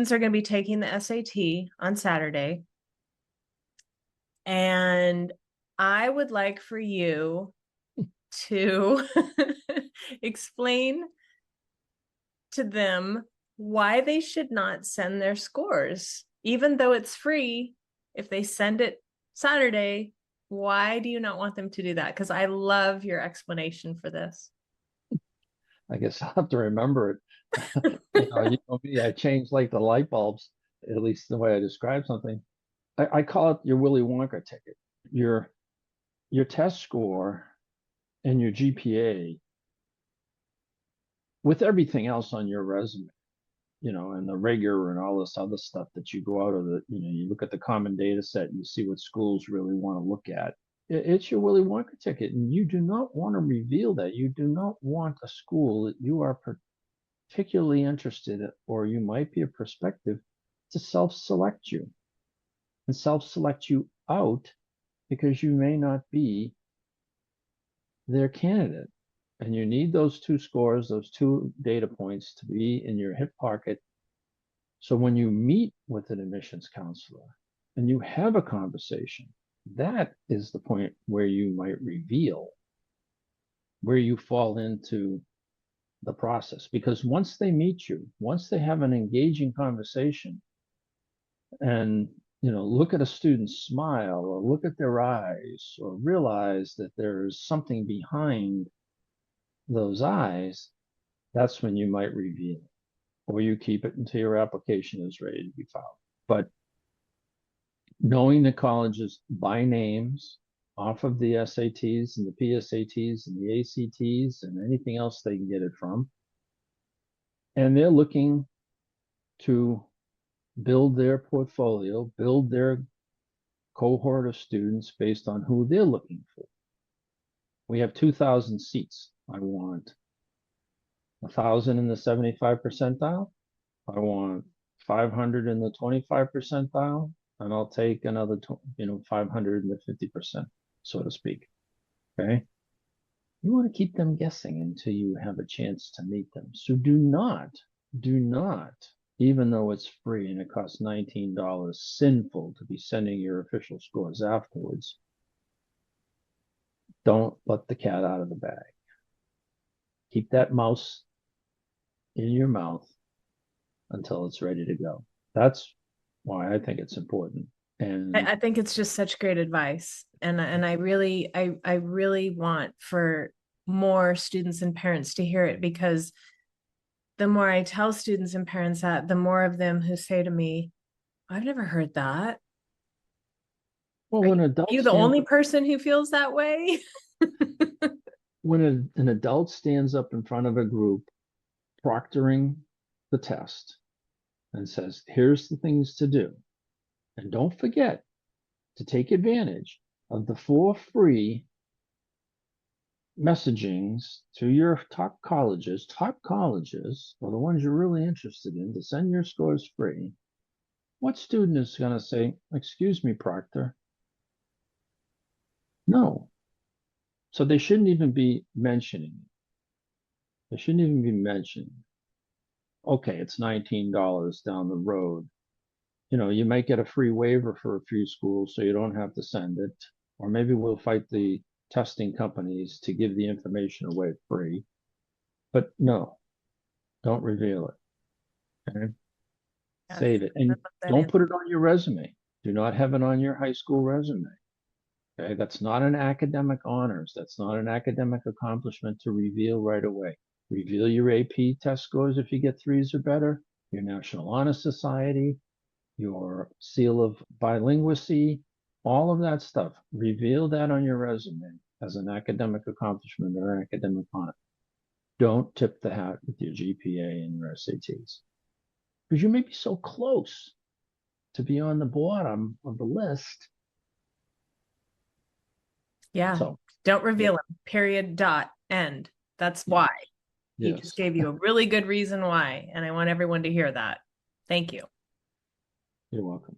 students are going to be taking the SAT on Saturday. And I would like for you to explain to them why they should not send their scores, even though it's free. If they send it Saturday, why do you not want them to do that? Because I love your explanation for this. I guess I'll have to remember it. You know me, I change like the light bulbs, at least the way I describe something. I call it your Willy Wonka ticket. Your your test score and your GPA with everything else on your resume, and the rigor and all this other stuff that you go out of you look at the common data set and you see what schools really want to look at. It's your Willy Wonka ticket, and you do not want to reveal that. You do not want a school that you are particularly interested in, or you might be a prospective, to self-select you and self-select you out because you may not be their candidate. And you need those two scores, those two data points to be in your hip pocket. So when you meet with an admissions counselor and you have a conversation, that is the point where you might reveal where you fall into the process. Because once they meet you, once they have an engaging conversation and look at a student's smile or look at their eyes or realize that there's something behind those eyes, that's when you might reveal it, or you keep it until your application is ready to be filed. But knowing the colleges by names off of the SATs and the PSATs and the ACTs and anything else they can get it from, and they're looking to build their portfolio, build their cohort of students based on who they're looking for. We have 2,000 seats. I want 1,000 in the 75 percentile. I want 500 in the 25 percentile, and I'll take another 500 in the 50%, so to speak. Okay. You want to keep them guessing until you have a chance to meet them. So do not, even though it's free and it costs $19, sinful to be sending your official scores afterwards. Don't let the cat out of the bag. Keep that mouse in your mouth until it's ready to go. That's why I think it's important. And I think it's just such great advice. And I really want for more students and parents to hear it, because the more I tell students and parents that, the more of them who say to me, I've never heard that. well, Are when you adults the stand only person who feels that way? when an adult stands up in front of a group proctoring the test and says, here's the things to do. And don't forget to take advantage of the 4 free messagings to your top colleges, or the ones you're really interested in, to send your scores free. What student is going to say, excuse me, Proctor? No. So they shouldn't even be mentioning it. They shouldn't even be mentioning. Okay, it's $19 down the road. You might get a free waiver for a few schools so you don't have to send it. Or maybe we'll fight the testing companies to give the information away free. But no, don't reveal it. Okay? Yes, Save it. I And love that don't answer. put it on your resume. Do not have it on your high school resume. Okay? That's not an academic honors. That's not an academic accomplishment to reveal right away. Reveal your AP test scores if you get threes or better, your National Honor Society, your seal of bilinguacy, all of that stuff. Reveal that on your resume as an academic accomplishment or academic honor. Don't tip the hat with your GPA and your SATs, because you may be so close to be on the bottom of the list. Yeah. So, Don't yeah, reveal them. Period. Dot. End. That's yeah, why. He just yes, gave you a really good reason why. And I want everyone to hear that. Thank you. you're welcome.